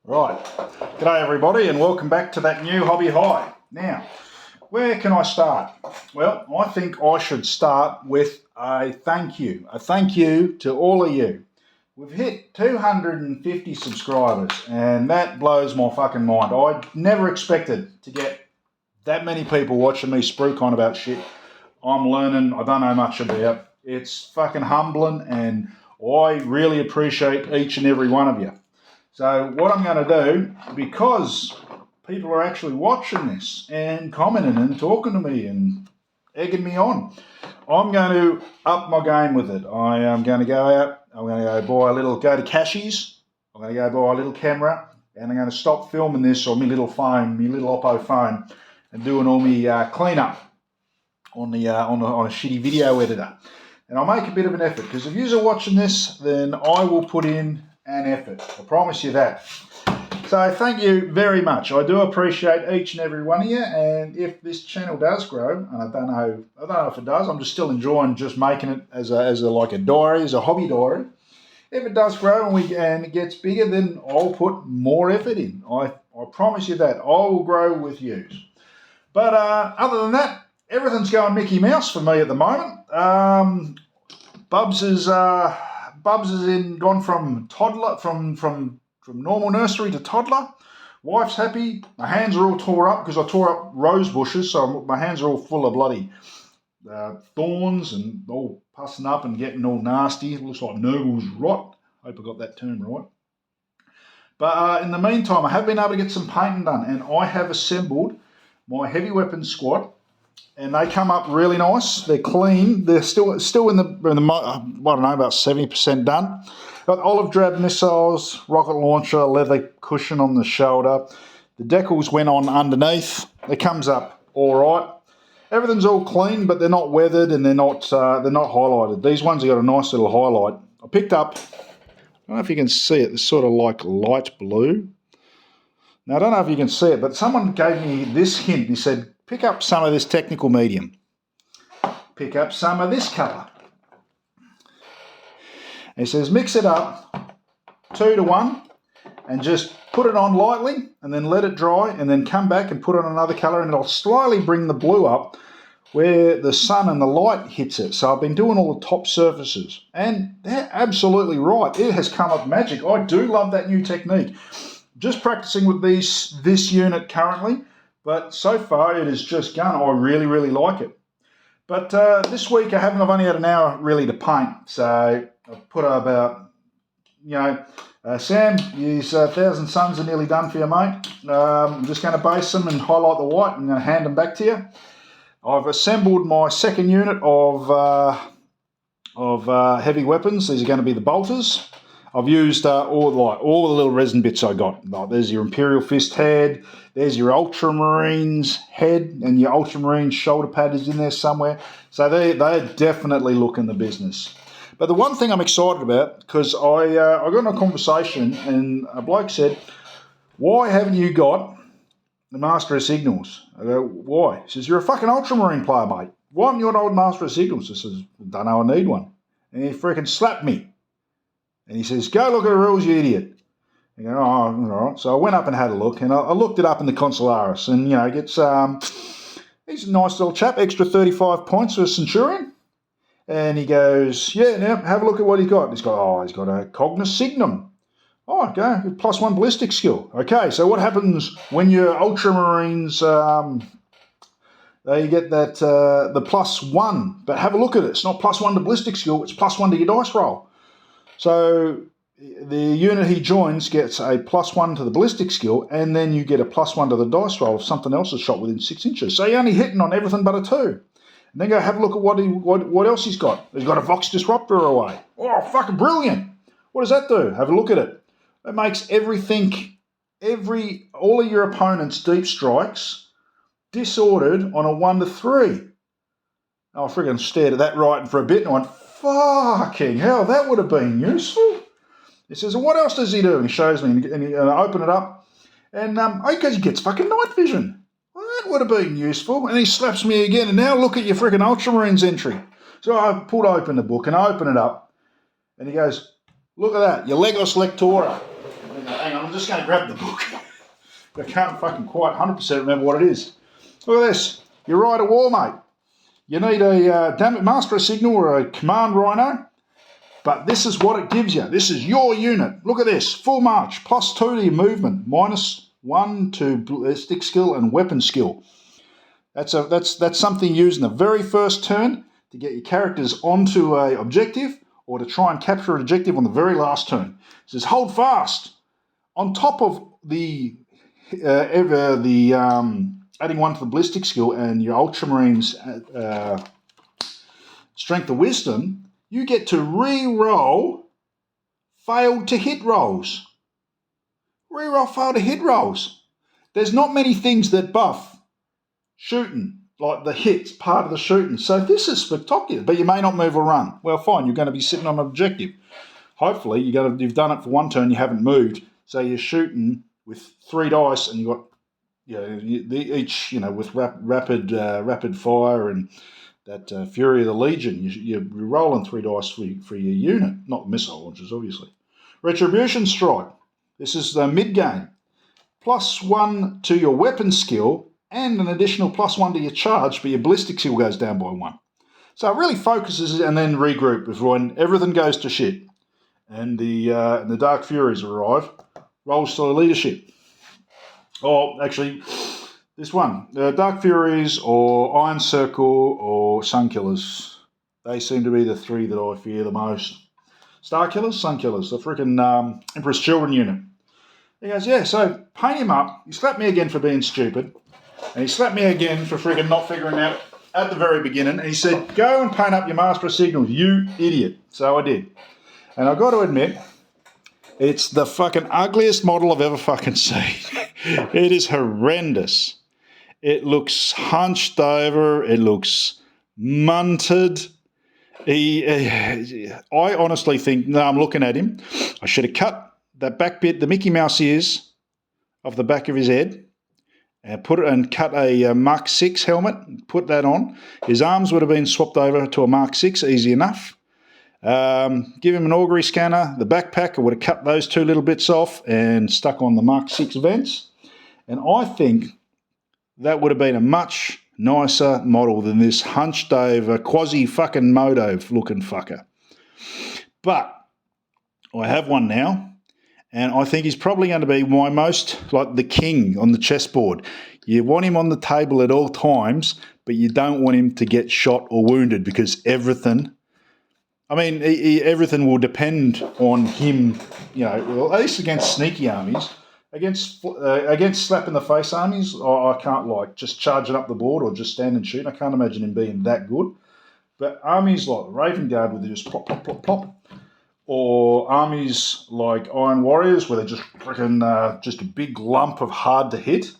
Right, g'day everybody and welcome back to that new hobby high. Now, where can I start? Well, I think I should start with a thank you. A thank you to all of you. We've hit 250 subscribers and that blows my fucking mind. I never expected to get that many people watching me spruik on about shit I'm learning I don't know much about. It's fucking humbling and I really appreciate each and every one of you. So what I'm going to do, because people are actually watching this and commenting and talking to me and egging me on, I'm going to up my game with it. I am going to go out, I'm going to go to Cashies, I'm going to go buy a little camera, and I'm going to stop filming this on my little phone, my little Oppo phone, and doing all my cleanup on a shitty video editor. And I'll make a bit of an effort, because if you're watching this, then I will put in an effort. I promise you that. So thank you very much. I do appreciate each and every one of you. And if this channel does grow, and I don't know if it does. I'm just still enjoying just making it as a diary, as a hobby diary. If it does grow and it gets bigger, then I'll put more effort in. I promise you that. I will grow with you. But other than that, everything's going Mickey Mouse for me at the moment. Bubs is gone from toddler, from normal nursery to toddler. Wife's happy. My hands are all tore up because I tore up rose bushes, so my hands are all full of bloody thorns and all pussing up and getting all nasty. It looks like Nurgle's rot. Hope I got that term right. But in the meantime, I have been able to get some painting done, and I have assembled my heavy weapons squad. And they come up really nice. They're clean. They're still in the I don't know, about 70% done. Got olive drab missiles, rocket launcher, leather cushion on the shoulder. The decals went on underneath. It comes up all right. Everything's all clean, but they're not weathered and they're not highlighted. These ones have got a nice little highlight. I picked up, I don't know if you can see it, it's sort of like light blue. Now, I don't know if you can see it, but someone gave me this hint. He said, pick up some of this technical medium. Pick up some of this colour. He says, mix it up 2-to-1 and just put it on lightly and then let it dry and then come back and put on another colour and it'll slightly bring the blue up where the sun and the light hits it. So I've been doing all the top surfaces and they're absolutely right. It has come up magic. I do love that new technique. Just practicing with this unit currently, but so far it has just gone. I really, really like it. But this week I've only had an hour really to paint, so I've put about, Sam, these 1,000 suns are nearly done for you, mate. I'm just going to base them and highlight the white. I'm going to hand them back to you. I've assembled my second unit of heavy weapons. These are going to be the bolters. I've used all the little resin bits I got. Like, there's your Imperial Fist head, there's your Ultramarines head, and your Ultramarines shoulder pad is in there somewhere. So they're definitely looking the business. But the one thing I'm excited about, because I got in a conversation and a bloke said, why haven't you got the Master of Signals? I go, why? He says, you're a fucking Ultramarine player, mate. Why haven't you got an old Master of Signals? I says, don't know, I need one. And he freaking slapped me. And he says, go look at the rules, you idiot. I go, oh, all right. So I went up and had a look, and I looked it up in the Consularis, and, he's a nice little chap, extra 35 points for a Centurion. And he goes, yeah, now have a look at what he's got. He's got a Cognus Signum. Oh, okay, +1 ballistic skill. Okay, so what happens when your Ultramarines, they get that, the +1, but have a look at it. It's not +1 to ballistic skill, it's +1 to your dice roll. So the unit he joins gets a +1 to the ballistic skill, and then you get a +1 to the dice roll if something else is shot within 6 inches. So you're only hitting on everything but a 2. And then go have a look at what else he's got. He's got a Vox Disruptor away. Oh, fucking brilliant. What does that do? Have a look at it. It makes all of your opponent's deep strikes disordered on a 1 to 3. I friggin' stared at that writing for a bit and I went, fucking hell, that would have been useful. He says, well, what else does he do? And he shows me, and I open it up, and he gets fucking night vision. Well, that would have been useful. And he slaps me again, and now look at your freaking Ultramarines entry. So I pulled open the book, and I open it up, and he goes, look at that, your Legos Lectora. Hang on, just going to grab the book. I can't fucking quite 100% remember what it is. Look at this. You ride a war, mate. You need a Master Signal or a Command Rhino. But this is what it gives you. This is your unit. Look at this. Full march. +2 to your movement. -1 to ballistic skill and weapon skill. That's something used in the very first turn to get your characters onto a objective or to try and capture an objective on the very last turn. It says hold fast. On top of the adding 1 to the ballistic skill and your Ultramarines strength of wisdom, you get to re-roll failed to hit rolls. Re-roll failed to hit rolls. There's not many things that buff shooting, like the hits part of the shooting. So this is spectacular, but you may not move or run. Well, fine, you're going to be sitting on an objective. Hopefully, you've done it for one turn, you haven't moved, so you're shooting with 3 dice, and you've got each with rapid fire and that Fury of the Legion. You're rolling 3 dice for your unit, not missile launchers, obviously. Retribution Strike. This is the mid game. +1 to your weapon skill and an additional +1 to your charge, but your ballistic skill goes down by 1. So it really focuses, and then regroup when everything goes to shit and the Dark Furies arrive. Rolls to leadership. Oh, actually, this one, Dark Furies or Iron Circle or Sun Killers. They seem to be the 3 that I fear the most. Star Killers, Sun Killers, the freaking Emperor's Children unit. He goes, yeah, so paint him up. He slapped me again for being stupid. And he slapped me again for freaking not figuring out at the very beginning. And he said, go and paint up your Master of Signals, you idiot. So I did. And I've got to admit, it's the fucking ugliest model I've ever fucking seen. It is horrendous. It looks hunched over. It looks munted. I honestly think, no, I'm looking at him. I should have cut that back bit, the Mickey Mouse ears, off the back of his head, and cut a Mark 6 helmet, put that on. His arms would have been swapped over to a Mark 6, easy enough. Give him an augury scanner, the backpack, I would have cut those 2 little bits off and stuck on the Mark 6 vents. And I think that would have been a much nicer model than this hunched over, quasi-fucking Modo looking fucker. But I have one now, and I think he's probably going to be my most, like the king on the chessboard. You want him on the table at all times, but you don't want him to get shot or wounded because everything will depend on him, at least against sneaky armies. Against slap in the face armies, I can't just charging up the board or just stand and shoot. I can't imagine him being that good. But armies like the Raven Guard, where they just plop, plop, plop, plop, or armies like Iron Warriors, where they're just freaking just a big lump of hard to hit,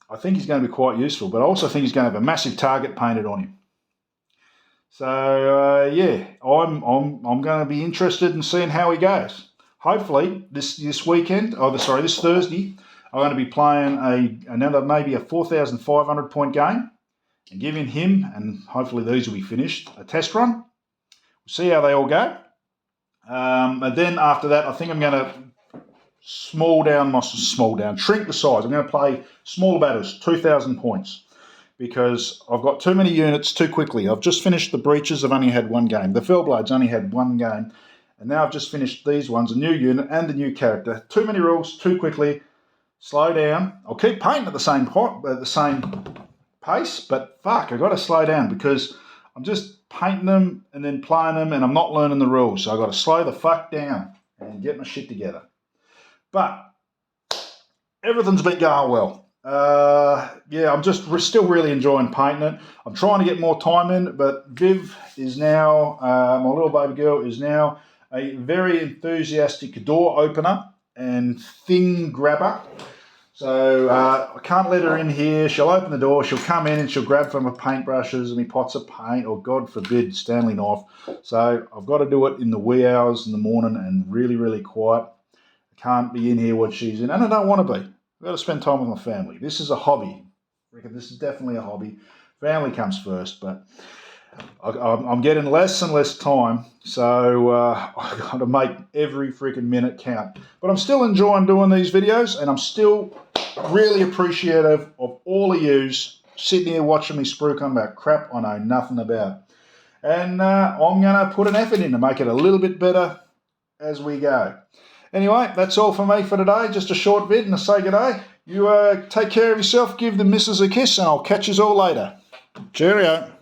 I think he's going to be quite useful. But I also think he's going to have a massive target painted on him. So I'm going to be interested in seeing how he goes. Hopefully this Thursday, I'm going to be playing another maybe a 4,500 point game and giving him, and hopefully these will be finished, a test run. We'll see how they all go. And then after that, I think I'm going to shrink the size. I'm going to play smaller battles, 2,000 points, because I've got too many units too quickly. I've just finished the Breaches. I've only had 1 game. The Fellblades only had 1 game. And now I've just finished these ones, a new unit and a new character. Too many rules, too quickly. Slow down. I'll keep painting at the same pace, but fuck, I've got to slow down because I'm just painting them and then playing them and I'm not learning the rules. So I've got to slow the fuck down and get my shit together. But everything's been going well. I'm still really enjoying painting it. I'm trying to get more time in, but Viv is now, my little baby girl is now a very enthusiastic door opener and thing grabber. So I can't let her in here. She'll open the door, she'll come in and she'll grab from her paintbrushes and my pots of paint, or God forbid, Stanley knife. So I've got to do it in the wee hours in the morning and really, really quiet. I can't be in here when she's in, and I don't want to be. I've got to spend time with my family. This is a hobby. I reckon this is definitely a hobby. Family comes first, but I'm getting less and less time, so I've got to make every freaking minute count. But I'm still enjoying doing these videos, and I'm still really appreciative of all of yous sitting here watching me spruik on about crap I know nothing about. And I'm going to put an effort in to make it a little bit better as we go. Anyway, that's all for me for today. Just a short vid and a say good day. You take care of yourself, give the missus a kiss, and I'll catch you all later. Cheerio.